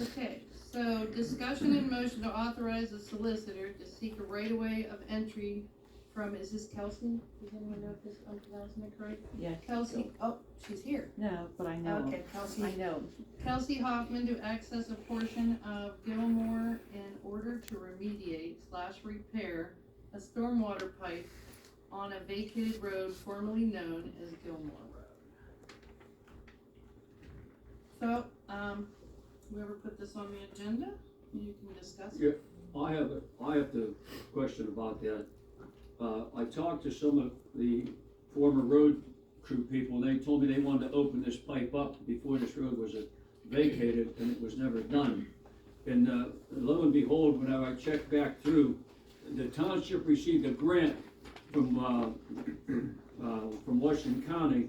Okay, so discussion and motion to authorize the solicitor to seek a right-of-way of entry from, is this Kelsey? Does anyone know if this, I'm pronouncing it correct? Yeah. Kelsey, oh, she's here. No, but I know. Okay, Kelsey. I know. Kelsey Hoffman to access a portion of Gilmore in order to remediate/repair a stormwater pipe on a vacated road formerly known as Gilmore Road. So, whoever put this on the agenda, you can discuss it. Yeah, I have the question about that. I talked to some of the former road crew people, and they told me they wanted to open this pipe up before this road was vacated, and it was never done. And lo and behold, whenever I checked back through, the township received a grant from Washington County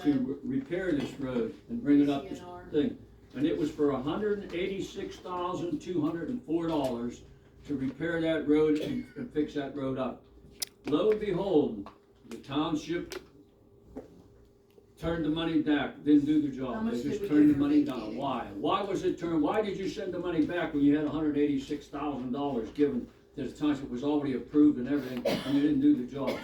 to repair this road and bring it up to CNR. thing. And it was for $186,204 to repair that road and fix that road up. Lo and behold, the township turned the money back, didn't do the How job. much They did just we turned get the for money vacating? down. Why? Why was it turned? Why did you send the money back when you had $186,000 given that the township was already approved and everything, and you didn't do the job?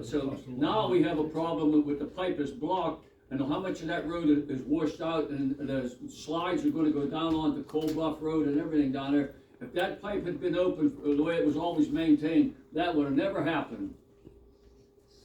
So now we have a problem with the pipe is blocked, and how much of that road is washed out, and the slides are gonna go down onto Cold Bluff Road and everything down there. If that pipe had been open the way it was always maintained, that would have never happened.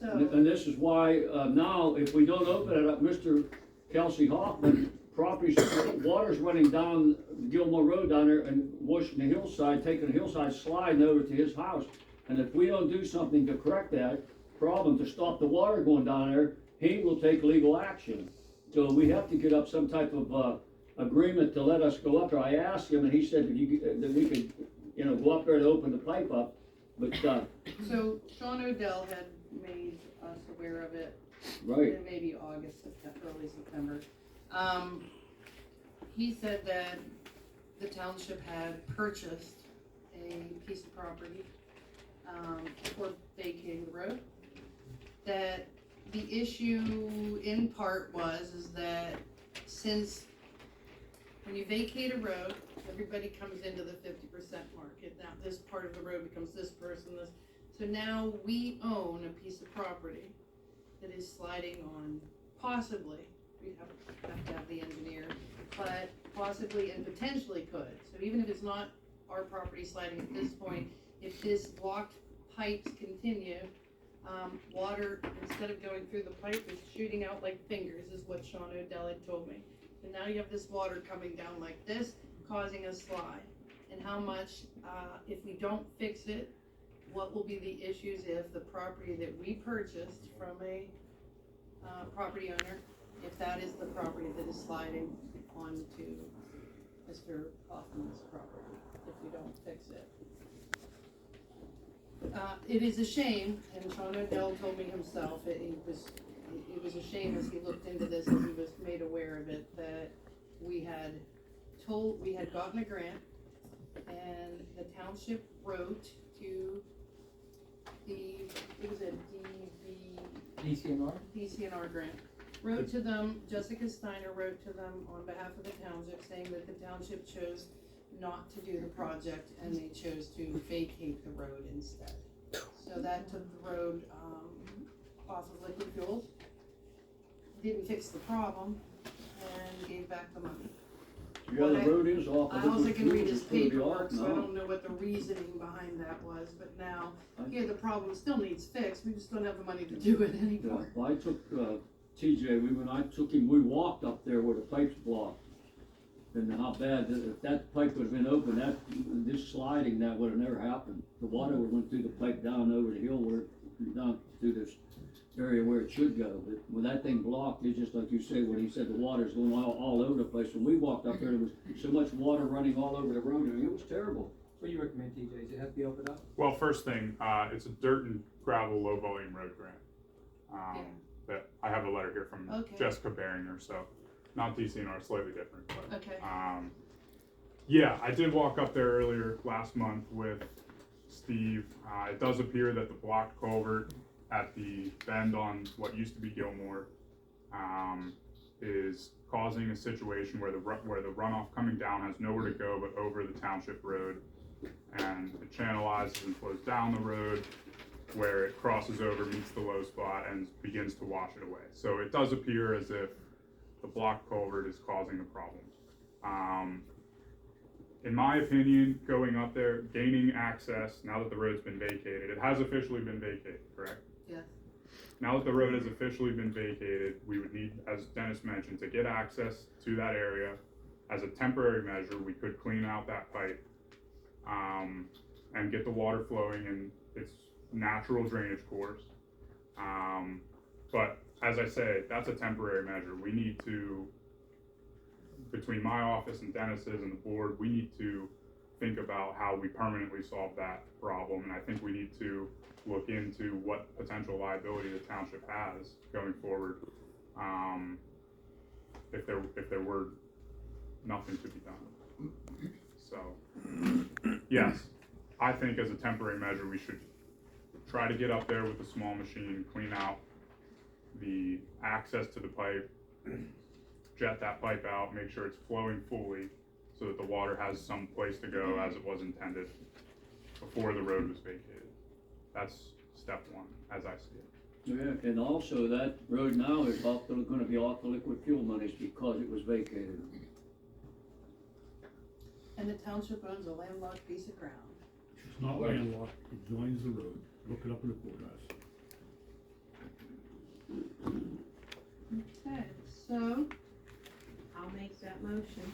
And So, this is why, now, if we don't open it up, Mr. Kelsey Hoffman, properties, water's running down Gilmore Road down there and washing the hillside, taking the hillside, sliding over to his house. And if we don't do something to correct that problem, to stop the water going down there, he will take legal action. So we have to get up some type of, agreement to let us go up there. I asked him, and he said that we could, go up there to open the pipe up, but, so Sean Odell had made us aware of it right. in maybe August, September, early September. He said that the township had purchased a piece of property, for vacating the road. That the issue in part is that since when you vacate a road, everybody comes into the 50% market. Now this part of the road becomes this person, this. So now we own a piece of property that is sliding on, possibly, we have to have the engineer, but possibly and potentially could. So even if it's not our property sliding at this point, if this blocked pipes continue, water, instead of going through the pipe, is shooting out like fingers, is what Sean Odell had told me. So now you have this water coming down like this, causing a slide. And how much, if we don't fix it, what will be the issues if the property that we purchased from a property owner, if that is the property that is sliding onto Mr. Hoffman's property, if we don't fix it. It is a shame, and Sean Odell told me himself, it was a shame as he looked into this, as he was made aware of it, that we had gotten a grant, and the township wrote to it was a DCNR grant, wrote to them, Jessica Steiner wrote to them on behalf of the township, saying that the township chose not to do the project, and they chose to vacate the road instead. So that took the road, off of liquid fuels, didn't fix the problem, and gave back the money. Yeah, the road is off. I also can read his paperwork, so I don't know what the reasoning behind that was, but now, here, the problem still needs fixed, we just don't have the money to do it anymore. I took, TJ, we walked up there where the pipe's blocked. And how bad, if that pipe would've been open, this sliding, that would've never happened. The water would've went through the pipe down over the hill down through this area where it should go. But when that thing blocked, it's just like you said, when he said the water's going all over the place. When we walked up there, there was so much water running all over the road, and it was terrible. What do you recommend, TJ? Does it have to be opened up? Well, first thing, it's a dirt and gravel low volume road grant. That I have a letter here from Jessica Beringer, so not DCNR, slightly different. But, Okay. yeah, I did walk up there earlier last month with Steve. It does appear that the blocked culvert at the bend on what used to be Gilmore is causing a situation where where the runoff coming down has nowhere to go but over the township road, and it channelizes and flows down the road, where it crosses over, meets the low spot, and begins to wash it away. So it does appear as if the block culvert is causing the problem. In my opinion, going up there, gaining access, now that the road's been vacated, it has officially been vacated, correct? Yes. Now that the road has officially been vacated, we would need, as Dennis mentioned, to get access to that area. As a temporary measure, we could clean out that pipe, and get the water flowing in its natural drainage course. But as I say, that's a temporary measure. We need to, between my office and Dennis's and the board, we need to think about how we permanently solve that problem. And I think we need to look into what potential liability the township has going forward, if there were nothing to be done. So, yes, I think as a temporary measure, we should try to get up there with a small machine, clean out the access to the pipe, jet that pipe out, make sure it's flowing fully so that the water has some place to go as it was intended before the road was vacated. That's step one, as I see it. Yeah, and also that road now is gonna be off the liquid fuel monies because it was vacated. And the township owns a landlocked piece of ground. It's not landlocked, it joins the road, look it up in the courthouse. Okay, so I'll make that motion.